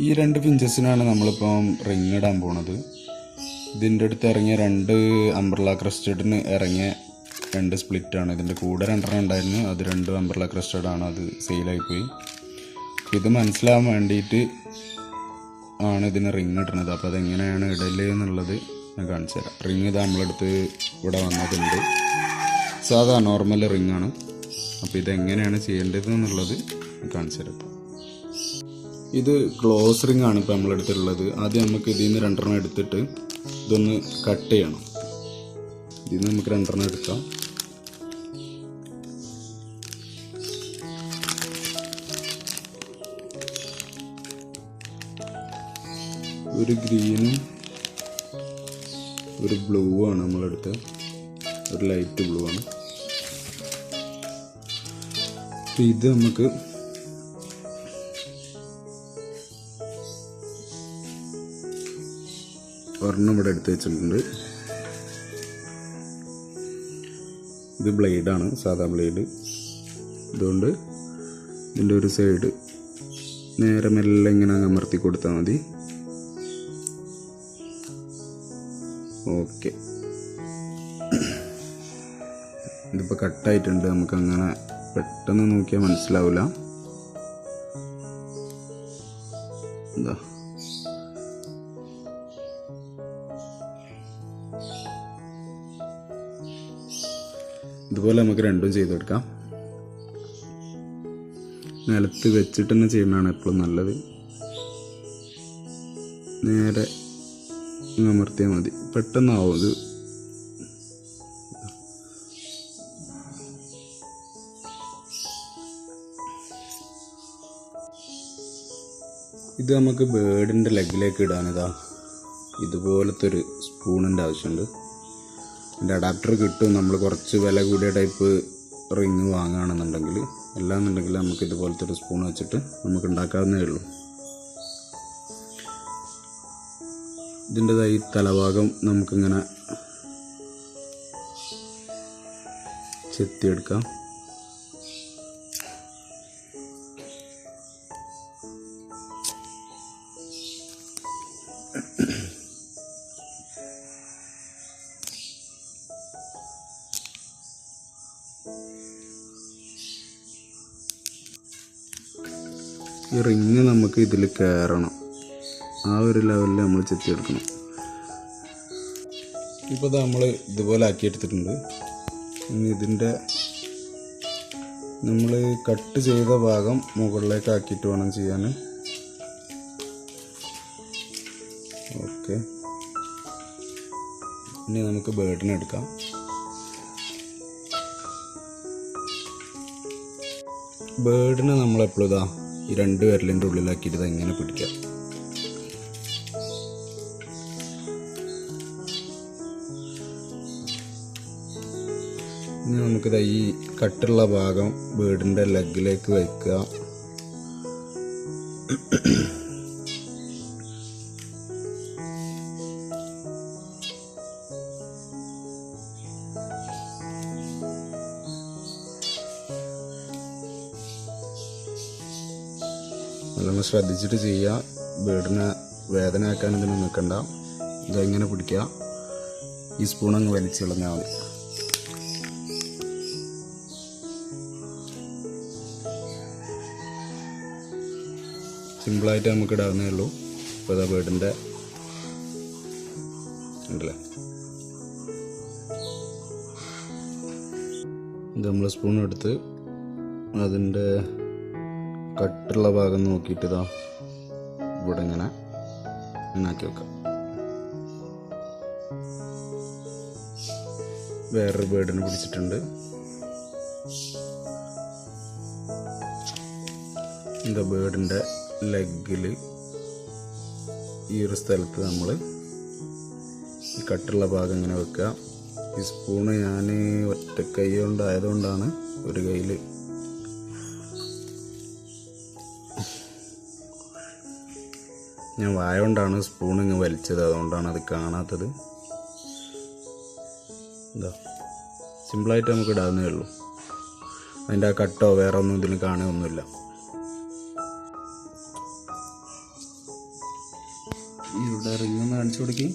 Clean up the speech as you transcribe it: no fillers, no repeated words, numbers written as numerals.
ഈ 2 പിഞ്ചസിനാണ് നമ്മളിപ്പം റിങ് ഇടാൻ പോണത്. ഇതിൻ്റെ അടുത്ത് ഇറങ്ങിയ 2 അംബ്രല ക്രസ്റ്റഡിന് ഇറങ്ങിയ 2 സ്പ്ലിറ്റാണ്. ഇതിൻ്റെ കൂടെ 2 ഉണ്ടായിരുന്നു, അത് 2 അംബ്രല ക്രസ്റ്റഡാണ്, അത് സെയിലായിപ്പോയി. ഇത് മനസ്സിലാവാൻ വേണ്ടിയിട്ട് ആണ് ഇതിന് റിങ് ഇടുന്നത്. അപ്പോൾ അതെങ്ങനെയാണ് ഇടല് എന്നുള്ളത് ഞാൻ കാണിച്ചു തരാം. റിങ് ഇത് നമ്മളെടുത്ത് ഇവിടെ വന്നതുണ്ട്, സാധാ നോർമൽ റിങ്ങാണ്. അപ്പോൾ ഇതെങ്ങനെയാണ് ചെയ്യേണ്ടത് എന്നുള്ളത് കാണിച്ചു തരാം. ഇത് ക്ലോസ് റിങ് ആണ് ഇപ്പോൾ നമ്മളെടുത്തിട്ടുള്ളത്. ആദ്യം നമുക്ക് ഇതിൽ നിന്ന് 2 എടുത്തിട്ട് ഇതൊന്ന് കട്ട് ചെയ്യണം. ഇതിൽ നിന്ന് നമുക്ക് 2 എടുക്കാം. ഒരു ഗ്രീനും ഒരു ബ്ലൂ ആണ് നമ്മളെടുത്ത്, ഒരു ലൈറ്റ് ബ്ലൂ ആണ്. ഇത് നമുക്ക് ഒരെണ്ണം ഇവിടെ എടുത്ത് വെച്ചിട്ടുണ്ട്. ഇത് ബ്ലേഡാണ്, സാധാ ബ്ലേഡ്. ഇതുകൊണ്ട് ഇതിൻ്റെ ഒരു സൈഡ് നേരെ മെല്ലെ ഇങ്ങനെ അമർത്തി കൊടുത്താൽ മതി. ഓക്കെ, ഇതിപ്പോൾ കട്ടായിട്ടുണ്ട്. നമുക്കങ്ങനെ പെട്ടെന്ന് നോക്കിയാൽ മനസ്സിലാവില്ല. എന്താ ഇതുപോലെ നമുക്ക് 2 ചെയ്തെടുക്കാം. നിലത്ത് വെച്ചിട്ട് തന്നെ ചെയ്യുന്നതാണ് എപ്പോഴും നല്ലത്. നേരെ അമർത്തിയാൽ മതി, പെട്ടെന്നാവും ഇത്. ഇത് നമുക്ക് ബേർഡിൻ്റെ ലെഗിലേക്ക് ഇടാനിതാ ഇതുപോലത്തെ ഒരു സ്പൂണിൻ്റെ ആവശ്യമുണ്ട്. ഇതിൻ്റെ അഡാപ്റ്റർ കിട്ടും നമ്മൾ കുറച്ച് വില കൂടിയ ടൈപ്പ് റിങ് വാങ്ങുകയാണെന്നുണ്ടെങ്കിൽ. അല്ലാന്നുണ്ടെങ്കിൽ നമുക്ക് ഇതുപോലത്തെ ഒരു സ്പൂൺ വെച്ചിട്ട് നമുക്ക് ഉണ്ടാക്കാവുന്നേ ഉള്ളൂ. ഇതിൻ്റെതായി തലഭാഗം നമുക്കിങ്ങനെ ചെത്തിയെടുക്കാം. ഈ റിങ് നമുക്ക് ഇതിൽ കയറണം, ആ ഒരു ലെവലിൽ നമ്മൾ ചെത്തിയെടുക്കണം. ഇപ്പോൾ നമ്മൾ ഇതുപോലെ ആക്കിയെടുത്തിട്ടുണ്ട്. ഇനി ഇതിൻ്റെ നമ്മൾ കട്ട് ചെയ്ത ഭാഗം മുകളിലേക്ക് ആക്കിയിട്ട് വേണം ചെയ്യാൻ. ഓക്കെ, ഇനി നമുക്ക് ബേർഡിനെ എടുക്കാം. ബേർഡിനെ നമ്മളെപ്പോഴും ഇതാ ഈ 2 വിരലിൻ്റെ ഉള്ളിലാക്കിയിട്ട് ഇതെങ്ങനെ പിടിക്കാം. ഇനി നമുക്കിത് ഈ കട്ടുള്ള ഭാഗം ബേർഡിൻ്റെ ലെഗിലേക്ക് വയ്ക്കുക. നല്ലോണം ശ്രദ്ധിച്ചിട്ട് ചെയ്യുക. ബേർഡിനെ വേദനയാക്കാൻ ഇതിന് നിൽക്കണ്ട. ഇതെങ്ങനെ പിടിക്കുക, ഈ സ്പൂൺ അങ്ങ് വലിച്ചു കളഞ്ഞാൽ മതി. സിമ്പിളായിട്ട് നമുക്ക് ഇടാവുന്നേ ഉള്ളൂ. ഇപ്പോൾ ഇതാ ബേർഡിൻ്റെ ഉണ്ടല്ലേ, ഇത് നമ്മൾ സ്പൂൺ എടുത്ത് അതിൻ്റെ കട്ടുള്ള ഭാഗം നോക്കിയിട്ട് ഇതാ ഇവിടെ ഇങ്ങനെ ആക്കി വെക്കാം. വേറൊരു ബേർഡിനെ പിടിച്ചിട്ടുണ്ട്. എന്താ ബേർഡിൻ്റെ ലെഗിൽ ഈ ഒരു സ്ഥലത്ത് നമ്മൾ ഈ കട്ടുള്ള ഭാഗം ഇങ്ങനെ വെക്കുക. ഈ സ്പൂണ് ഞാൻ ഒറ്റ കൈ കൊണ്ടായതുകൊണ്ടാണ് ഒരു കയ്യിൽ ഞാൻ വായ കൊണ്ടാണ് സ്പൂൺ ഇങ്ങ് വലിച്ചത്, അതുകൊണ്ടാണ് അത് കാണാത്തത്. എന്താ സിമ്പിളായിട്ട് നമുക്ക് ഇടാവുന്നേ ഉള്ളൂ. അതിൻ്റെ ആ കട്ടോ വേറെ ഒന്നും ഇതിന് കാണുകയൊന്നുമില്ല. ഇവിടെ റിങ് ഒന്ന് കാണിച്ചു കൊടുക്കി.